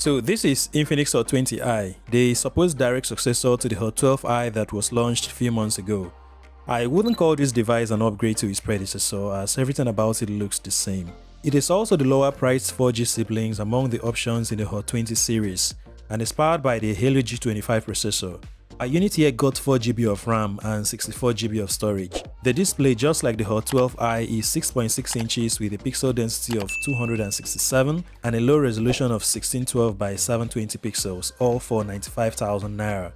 So this is Infinix Hot 20i, the supposed direct successor to the Hot 12i that was launched a few months ago. I wouldn't call this device an upgrade to its predecessor, as everything about it looks the same. It is also the lower priced 4G siblings among the options in the Hot 20 series, and is powered by the Helio G25 processor. A unit here got 4GB of RAM and 64GB of storage. The display, just like the Hot 12i, is 6.6 inches with a pixel density of 267 and a low resolution of 1612 by 720 pixels, all for 95,000 naira.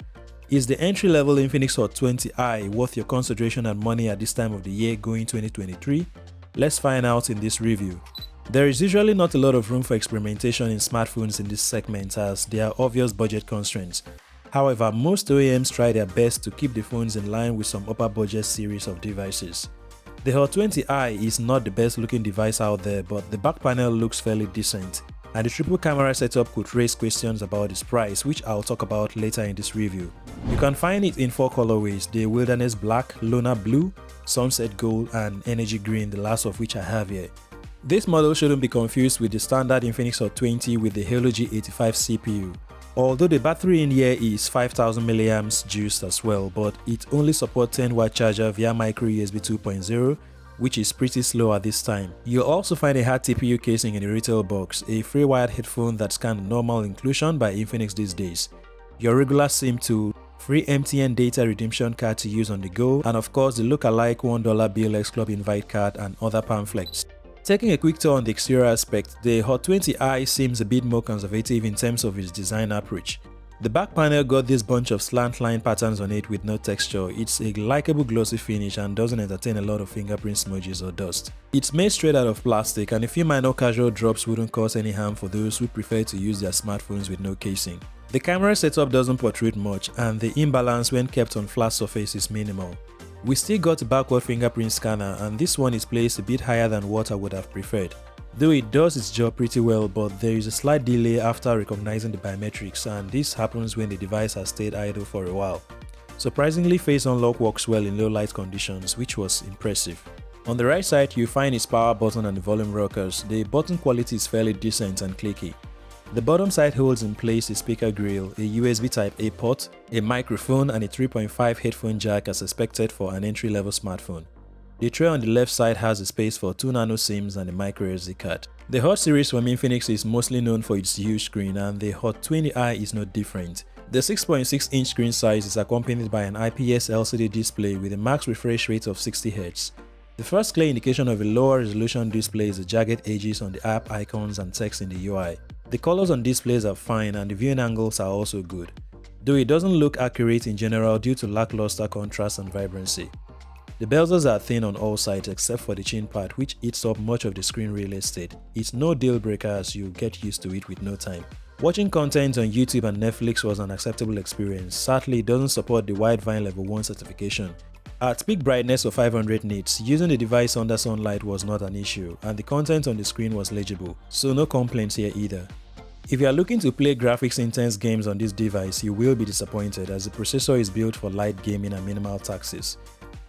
Is the entry-level Infinix Hot 20i worth your consideration and money at this time of the year going 2023? Let's find out in this review. There is usually not a lot of room for experimentation in smartphones in this segment, as there are obvious budget constraints. However, most OEMs try their best to keep the phones in line with some upper budget series of devices. The Hot 20i is not the best looking device out there, but the back panel looks fairly decent, and the triple camera setup could raise questions about its price, which I'll talk about later in this review. You can find it in 4 colorways: the Wilderness Black, Lunar Blue, Sunset Gold and Energy Green, the last of which I have here. This model shouldn't be confused with the standard Infinix Hot 20 with the Helio G85 CPU. Although the battery in here is 5000 mAh juiced as well, but it only supports 10W charger via micro USB 2.0, which is pretty slow at this time. You'll also find a hard TPU casing in the retail box, a free wired headphone that's kind of normal inclusion by Infinix these days, your regular SIM tool, free MTN data redemption card to use on the go, and of course the look-alike $1 BLX Club invite card and other pamphlets. Taking a quick tour on the exterior aspect, the Hot 20i seems a bit more conservative in terms of its design approach. The back panel got this bunch of slant line patterns on it with no texture. It's a likable glossy finish and doesn't entertain a lot of fingerprint smudges or dust. It's made straight out of plastic, and a few minor casual drops wouldn't cause any harm for those who prefer to use their smartphones with no casing. The camera setup doesn't protrude much, and the imbalance when kept on flat surface is minimal. We still got a backward fingerprint scanner, and this one is placed a bit higher than what I would have preferred. Though it does its job pretty well, but there is a slight delay after recognizing the biometrics, and this happens when the device has stayed idle for a while. Surprisingly, face unlock works well in low light conditions, which was impressive. On the right side, you find its power button and the volume rockers. The button quality is fairly decent and clicky. The bottom side holds in place a speaker grill, a USB Type-A port, a microphone and a 3.5 headphone jack as expected for an entry-level smartphone. The tray on the left side has a space for 2 nano SIMs and a micro SD card. The Hot series from Infinix is mostly known for its huge screen, and the Hot 20i is no different. The 6.6-inch screen size is accompanied by an IPS LCD display with a max refresh rate of 60Hz. The first clear indication of a lower resolution display is the jagged edges on the app icons and text in the UI. The colors on displays are fine and the viewing angles are also good, though it doesn't look accurate in general due to lackluster contrast and vibrancy. The bezels are thin on all sides except for the chin part, which eats up much of the screen real estate. It's no deal breaker, as you'll get used to it with no time. Watching content on YouTube and Netflix was an acceptable experience. Sadly, it doesn't support the Widevine Level 1 certification. At peak brightness of 500 nits, using the device under sunlight was not an issue, and the content on the screen was legible, so no complaints here either. If you are looking to play graphics intense games on this device, you will be disappointed, as the processor is built for light gaming and minimal taxes.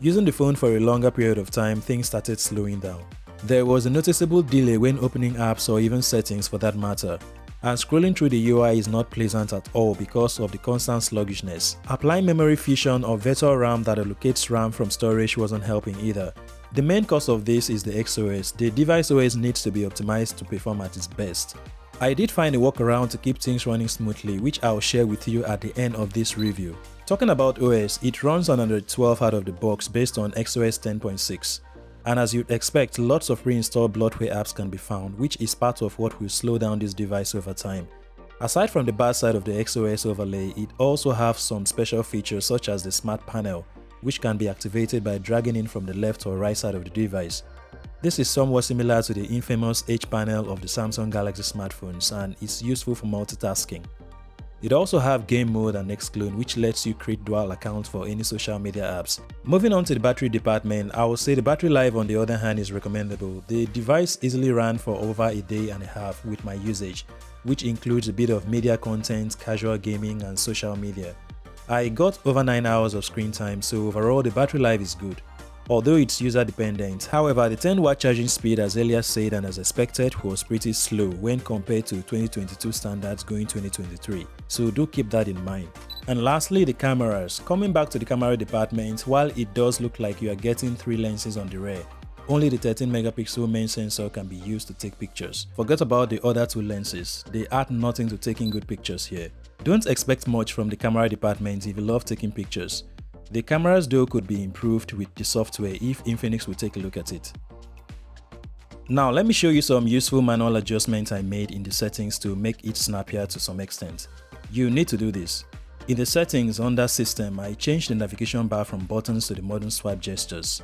Using the phone for a longer period of time, things started slowing down. There was a noticeable delay when opening apps or even settings for that matter, and scrolling through the UI is not pleasant at all because of the constant sluggishness. Applying memory fusion or virtual RAM that allocates RAM from storage wasn't helping either. The main cause of this is the XOS. The device OS needs to be optimized to perform at its best. I did find a workaround to keep things running smoothly, which I'll share with you at the end of this review. Talking about OS, it runs on Android 12 out of the box based on XOS 10.6. And as you'd expect, lots of pre-installed bloatware apps can be found, which is part of what will slow down this device over time. Aside from the bad side of the XOS overlay, it also has some special features such as the Smart Panel, which can be activated by dragging in from the left or right side of the device. This is somewhat similar to the infamous H panel of the Samsung Galaxy smartphones, and is useful for multitasking. It also have game mode and Xclone, which lets you create dual accounts for any social media apps. Moving on to the battery department, I would say the battery life on the other hand is recommendable. The device easily ran for over a day and a half with my usage, which includes a bit of media content, casual gaming and social media. I got over 9 hours of screen time, so overall the battery life is good. although it's user dependent. However, the 10-watt charging speed, as earlier said and as expected, was pretty slow when compared to 2022 standards going 2023, so do keep that in mind. And lastly, the cameras. Coming back to the camera department, while it does look like you are getting 3 lenses on the rear, only the 13 megapixel main sensor can be used to take pictures. Forget about the other 2 lenses, they add nothing to taking good pictures here. Don't expect much from the camera department if you love taking pictures. The cameras though could be improved with the software if Infinix will take a look at it. Now let me show you some useful manual adjustments I made in the settings to make it snappier to some extent. You need to do this. In the settings under System, I changed the navigation bar from buttons to the modern swipe gestures.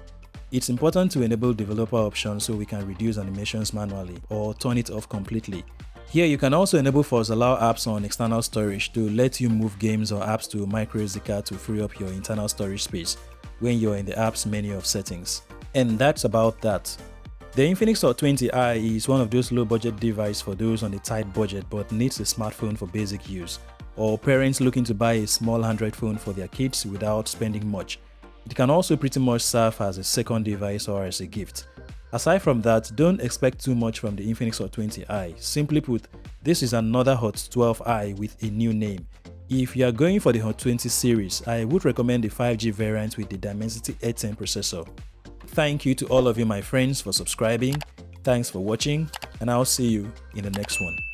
It's important to enable developer options so we can reduce animations manually or turn it off completely. Here you can also enable force allow apps on external storage to let you move games or apps to microSD card to free up your internal storage space when you're in the apps menu of settings. And that's about that. The Infinix Hot 20i is one of those low budget devices for those on a tight budget but needs a smartphone for basic use, or parents looking to buy a small Android phone for their kids without spending much. It can also pretty much serve as a second device or as a gift. Aside from that, don't expect too much from the Infinix Hot 20i. Simply put, this is another Hot 12i with a new name. If you are going for the Hot 20 series, I would recommend the 5G variant with the Dimensity 810 processor. Thank you to all of you my friends for subscribing, thanks for watching, and I'll see you in the next one.